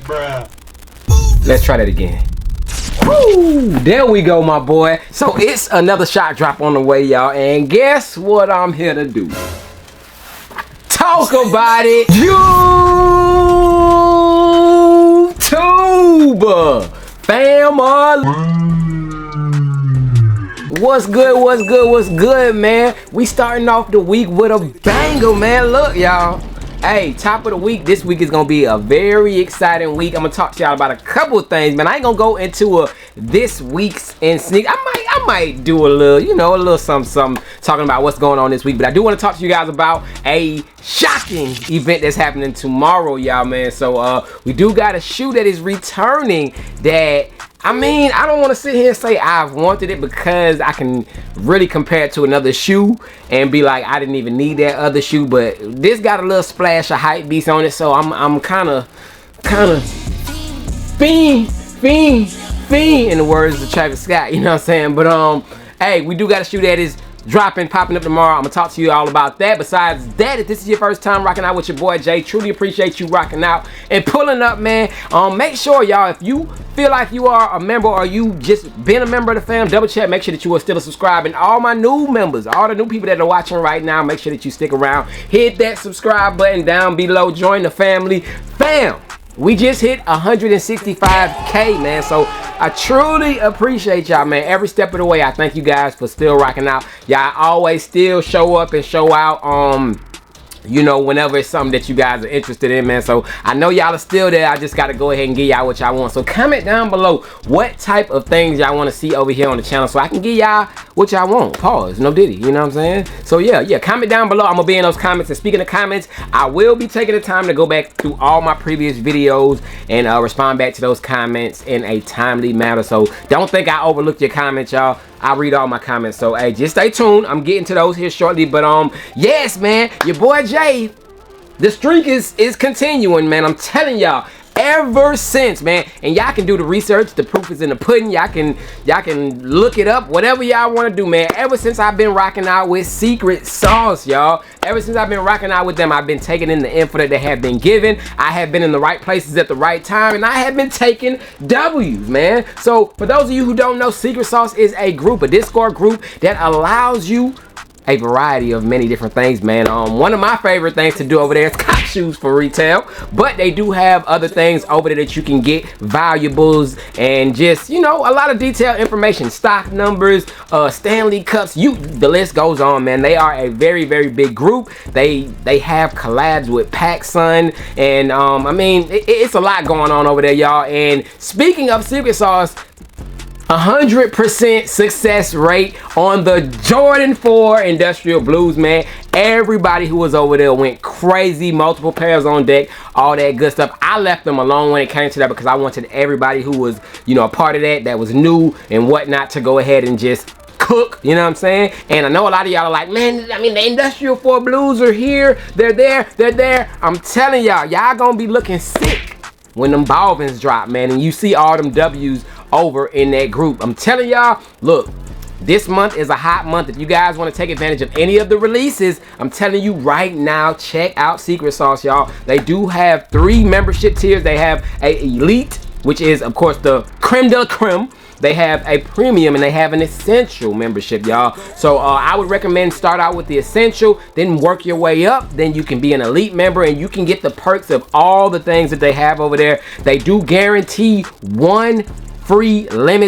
Bruh. Let's try that again. Woo, there we go, my boy. So it's another shot drop on the way, y'all. And guess what I'm here to do? Talk about it. YouTube family. What's good, what's good, what's good, man? We starting off the week with a banger, man. Look, y'all. Hey, top of the week. This week is gonna be a very exciting week. I'm gonna talk to y'all about a couple of things, man. I ain't gonna go into this week's in sneak. I might do a little, you know, a little something talking about what's going on this week. But I do want to talk to you guys about a shocking event that's happening tomorrow, y'all, man. So we do got a shoe that is returning that, I mean, I don't want to sit here and say I've wanted it because I can really compare it to another shoe and be like, I didn't even need that other shoe. But this got a little splash of hype beast on it, so I'm kind of fiend in the words of Travis Scott. You know what I'm saying? But hey, we do got a shoe that is popping up tomorrow. I'm gonna talk to you all about that. Besides that, if this is your first time rocking out with your boy Jay, truly appreciate you rocking out and pulling up, man. Make sure, y'all, if you feel like you are a member or you just been a member of the fam, double check, make sure that you are still a subscribe. And all my new members, all the new people that are watching right now, make sure that you stick around, hit that subscribe button down below, join the family. Fam, we just hit 165K, man. So I truly appreciate y'all, man. Every step of the way, I thank you guys for still rocking out. Y'all always still show up and show out, you know, whenever it's something that you guys are interested in, man. So I know y'all are still there. I just got to go ahead and give y'all what y'all want. So comment down below what type of things y'all want to see over here on the channel so I can give y'all what y'all want. Pause. No diddy. You know what I'm saying? So yeah, comment down below. I'm going to be in those comments. And speaking of comments, I will be taking the time to go back through all my previous videos and respond back to those comments in a timely manner. So don't think I overlooked your comments, y'all. I read all my comments, so hey, just stay tuned. I'm getting to those here shortly. But yes, man, your boy Jay, the streak is continuing, man. I'm telling y'all, ever since, man, and y'all can do the research. The proof is in the pudding. Y'all can look it up, whatever y'all want to do, man. Ever since I've been rocking out with Secret Sauce, y'all. Ever since I've been rocking out with them, I've been taking in the info that they have been given. I have been in the right places at the right time, and I have been taking W's, man. So for those of you who don't know, Secret Sauce is a group, a Discord group that allows you a variety of many different things, man. One of my favorite things to do over there is cop shoes for retail, but they do have other things over there that you can get, valuables and just, you know, a lot of detailed information, stock numbers, Stanley cups, the list goes on, man. They are a very, very big group. They have collabs with PacSun, and I mean, it's a lot going on over there, y'all. And speaking of Secret Sauce, 100% success rate on the Jordan 4 Industrial Blues, man. Everybody who was over there went crazy, multiple pairs on deck, all that good stuff. I left them alone when it came to that because I wanted everybody who was, you know, a part of that was new and whatnot to go ahead and just cook, you know what I'm saying? And I know a lot of y'all are like, man, I mean, the Industrial 4 Blues are here, they're there. I'm telling y'all, y'all gonna be looking sick when them Balvins drop, man, and you see all them W's over in that group. I'm telling y'all, look, this month is a hot month. If you guys want to take advantage of any of the releases, I'm telling you right now, check out Secret Sauce, y'all. They do have 3 membership tiers. They have a Elite, which is of course the creme de la creme. They have a premium and they have an essential membership, y'all. So I would recommend start out with the essential, then work your way up. Then you can be an elite member and you can get the perks of all the things that they have over there. They do guarantee one retail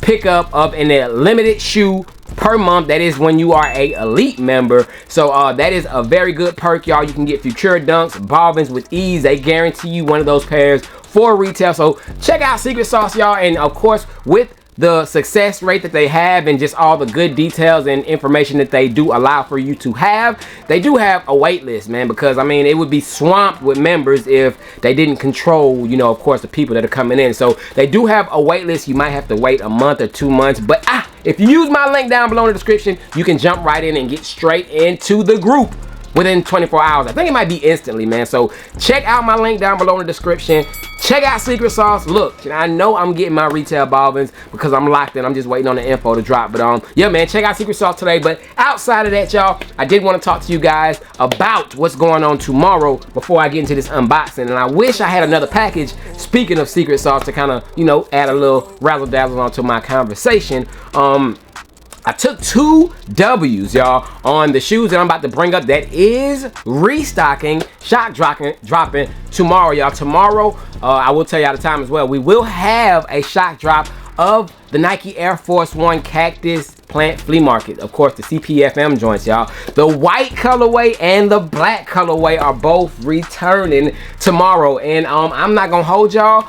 pickup of a limited shoe per month. That is when you are a elite member. So that is a very good perk, y'all. You can get Futura Dunks, Balvins with ease. They guarantee you one of those pairs for retail. So check out Secret Sauce, y'all. And of course, with the success rate that they have and just all the good details and information that they do allow for you to have, they do have a wait list, man, because I mean, it would be swamped with members if they didn't control, you know, of course, the people that are coming in. So they do have a wait list. You might have to wait a month or 2 months, but if you use my link down below in the description, you can jump right in and get straight into the group. within 24 hours. I think it might be instantly, man. So check out my link down below in the description. Check out Secret Sauce. Look, I know I'm getting my retail bobbins because I'm locked in. I'm just waiting on the info to drop. But yeah, man, check out Secret Sauce today. But outside of that, y'all, I did want to talk to you guys about what's going on tomorrow before I get into this unboxing. And I wish I had another package, speaking of Secret Sauce, to kind of, you know, add a little razzle dazzle onto my conversation. I took 2 W's, y'all, on the shoes that I'm about to bring up that is restocking, shock dropping tomorrow, y'all. Tomorrow, I will tell y'all the time as well. We will have a shock drop of the Nike Air Force 1 Cactus Plant Flea Market. Of course, the CPFM joints, y'all. The white colorway and the black colorway are both returning tomorrow. And I'm not gonna hold y'all.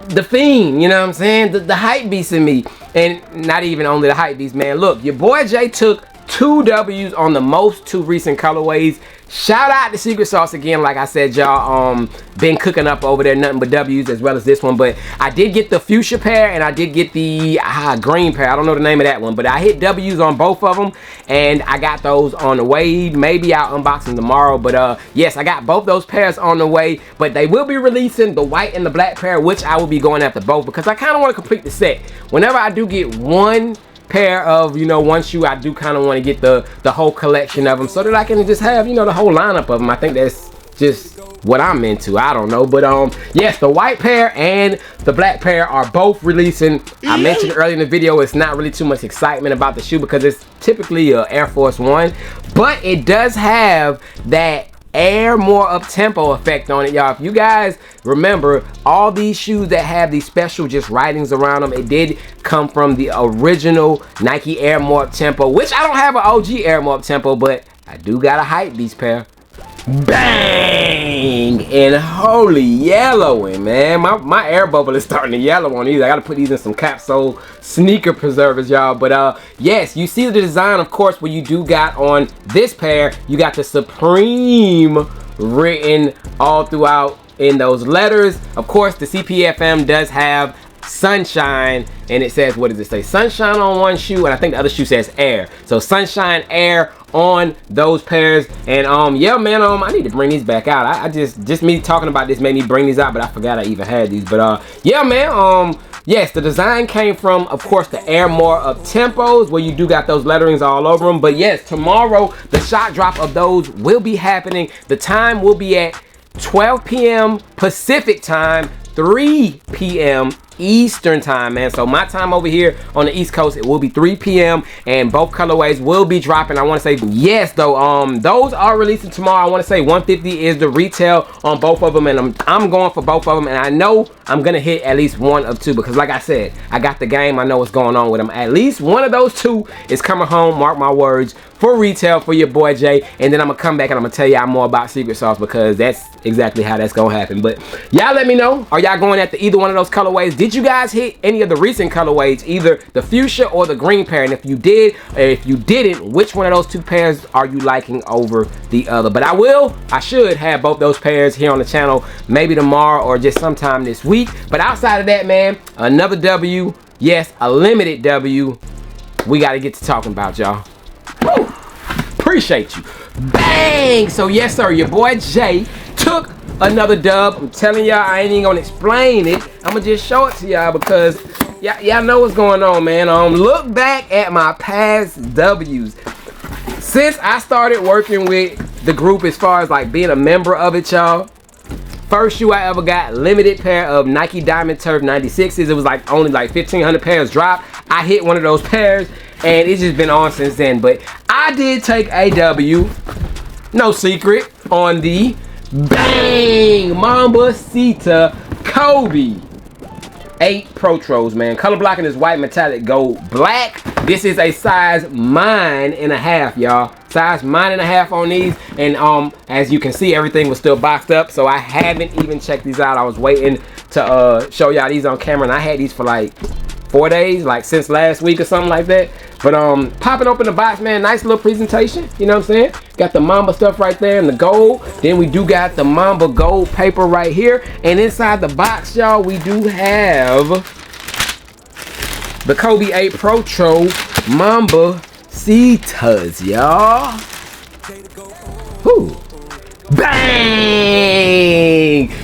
The fiend, you know what I'm saying? The hype beast in me. And not even only the hype beast, man. Look, your boy Jay took 2 W's on the most 2 recent colorways. Shout out to Secret Sauce again. Like I said, y'all, been cooking up over there, nothing but W's, as well as this one. But I did get the fuchsia pair and I did get the green pair. I don't know the name of that one, but I hit W's on both of them, and I got those on the way. Maybe I'll unbox them tomorrow, but yes, I got both those pairs on the way. But they will be releasing the white and the black pair, which I will be going after both because I kind of want to complete the set. Whenever I do get one pair of, you know, one shoe, I do kind of want to get the whole collection of them so that I can just have, you know, the whole lineup of them. I think that's just what I'm into. I don't know, but yes, the white pair and the black pair are both releasing. I mentioned earlier in the video, it's not really too much excitement about the shoe because it's typically a Air Force 1, but it does have that air more up tempo effect on it, y'all. If you guys remember, all these shoes that have these special just writings around them, it did come from the original Nike Air more up tempo, which I don't have an OG Air more up tempo, but I do got a hype beast pair. Bang! And holy yellowing, man. My air bubble is starting to yellow on these. I gotta put these in some capsule sneaker preservers, y'all. But yes, you see the design, of course, where you do got on this pair, you got the Supreme written all throughout in those letters. Of course, the CPFM does have Sunshine, and it says, what does it say? Sunshine on one shoe, and I think the other shoe says Air. So Sunshine, Air on those pairs. And yeah, man, I need to bring these back out. I just me talking about this made me bring these out, but I forgot I even had these. But yeah, man, yes, the design came from, of course, the Air more up tempos, where you do got those letterings all over them. But yes, tomorrow the shot drop of those will be happening. The time will be at 12 p.m. Pacific time, 3 p.m. Eastern time, man. So my time over here on the East Coast, it will be 3 p.m. and both colorways will be dropping. I want to say yes, though. Those are releasing tomorrow. I want to say 150 is the retail on both of them, and I'm going for both of them. And I know I'm gonna hit at least one of 2 because, like I said, I got the game. I know what's going on with them. At least one of those 2 is coming home. Mark my words, for retail for your boy Jay. And then I'm gonna come back and I'm gonna tell y'all more about Secret Sauce because that's exactly how that's gonna happen. But y'all let me know. Are y'all going after either one of those colorways? Did you guys hit any of the recent colorways, either the fuchsia or the green pair? And if you did, or if you didn't, which one of those 2 pairs are you liking over the other? But I should have both those pairs here on the channel, maybe tomorrow or just sometime this week. But outside of that, man, another W, yes, a limited W, we got to get to talking about, y'all. Appreciate you. Bang! So yes, sir, your boy Jay took another dub. I'm telling y'all, I ain't even gonna explain it. I'm gonna just show it to y'all because y'all know what's going on, man. Look back at my past W's. Since I started working with the group, as far as like being a member of it, y'all, first shoe I ever got, limited pair of Nike Diamond Turf 96s. It was like only like 1,500 pairs dropped. I hit one of those pairs and it's just been on since then. But I did take a W, no secret, on the bang Mamba Kobe 8 Protros, man. Color blocking is white metallic gold black. This is a size 9.5, y'all. Size 9.5 on these. And as you can see, everything was still boxed up, so I haven't even checked these out. I was waiting to show y'all these on camera, and I had these for like 4 days, like since last week or something like that. But popping open the box, man, nice little presentation, you know what I'm saying? Got the Mamba stuff right there and the gold. Then we do got the Mamba gold paper right here. And inside the box, y'all, we do have the Kobe 8 Protro Mamba CTHEADS, y'all. Whew. Bang!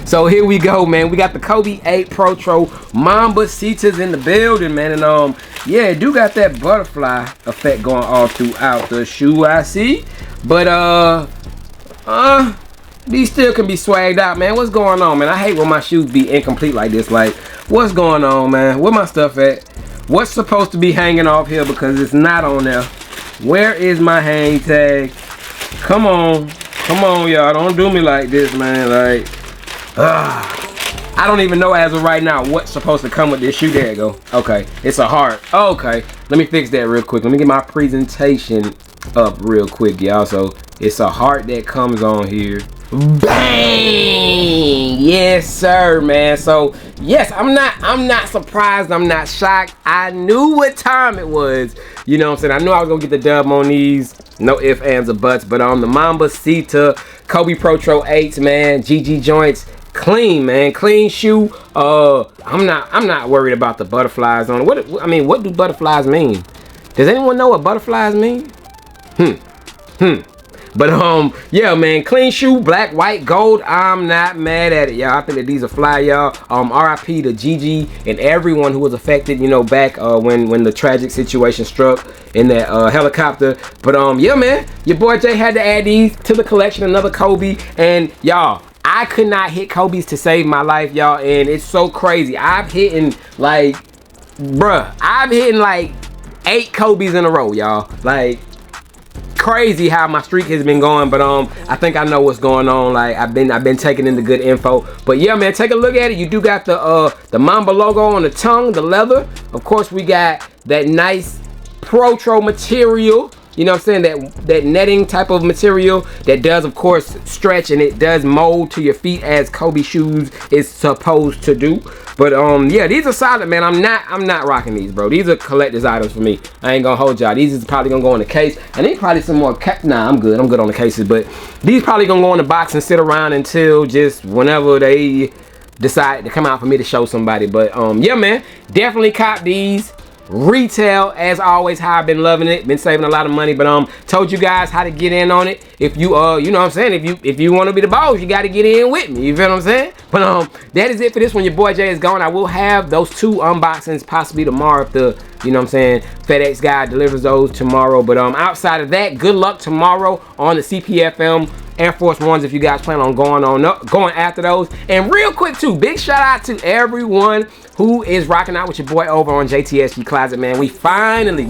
So here we go, man. We got the Kobe 8 Protro Mamba CPFM in the building, man. And yeah, it do got that butterfly effect going all throughout the shoe, I see. But these still can be swagged out, man. What's going on, man? I hate when my shoes be incomplete like this. Like, what's going on, man? Where my stuff at? What's supposed to be hanging off here because it's not on there? Where is my hang tag? Come on. Come on, y'all. Don't do me like this, man. Like, I don't even know as of right now what's supposed to come with this shoe. There you go. Okay. It's a heart. Okay. Let me fix that real quick. Let me get my presentation up real quick, y'all. So, it's a heart that comes on here. Bang! Yes, sir, man. So, yes, I'm not surprised. I'm not shocked. I knew what time it was. You know what I'm saying? I knew I was gonna get the dub on these. No ifs, ands, or buts. But on the Mamba CPFM Kobe Protro 8s, man. GG joints. Clean, man. Clean shoe. I'm not worried about the butterflies on it. What do butterflies mean? Does anyone know what butterflies mean? But yeah, man, clean shoe, black, white, gold. I'm not mad at it, y'all. I think that these are fly, y'all. RIP to Gigi and everyone who was affected, you know, back when the tragic situation struck in that helicopter. But yeah, man, your boy Jay had to add these to the collection, another Kobe. And y'all, I could not hit Kobe's to save my life, y'all, and it's so crazy. I've hit like 8 Kobe's in a row, y'all. Like, crazy how my streak has been going. But I think I know what's going on. Like, I've been taking in the good info. But yeah, man, take a look at it. You do got the Mamba logo on the tongue, the leather. Of course, we got that nice Protro material. You know what I'm saying? That netting type of material that does, of course, stretch, and it does mold to your feet as Kobe shoes is supposed to do. But yeah, these are solid, man. I'm not rocking these, bro. These are collector's items for me. I ain't gonna hold y'all. These is probably gonna go in the case, and they probably some more. Nah, I'm good. I'm good on the cases, but these probably gonna go in the box and sit around until just whenever they decide to come out for me to show somebody. But yeah, man, definitely cop these. Retail, as always, how I've been loving it, been saving a lot of money. But told you guys how to get in on it. If you you know what I'm saying, if you want to be the boss, you got to get in with me. You feel what I'm saying? But that is it for this one. Your boy Jay is gone. I will have those 2 unboxings possibly tomorrow if the, you know what I'm saying, FedEx guy delivers those tomorrow. But outside of that, good luck tomorrow on the CPFM Air Force Ones if you guys plan on going after those. And real quick too, big shout out to everyone who is rocking out with your boy over on JTSG Closet, man. We finally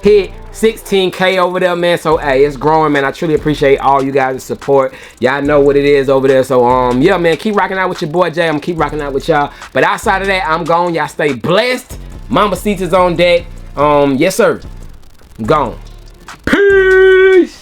hit 16K over there, man. So hey, it's growing, man. I truly appreciate all you guys' support. Y'all know what it is over there. So yeah, man, keep rocking out with your boy Jay. I'm keep rocking out with y'all. But outside of that, I'm gone. Y'all stay blessed. Mamba Seats is on deck. Yes, sir. I'm gone. Peace.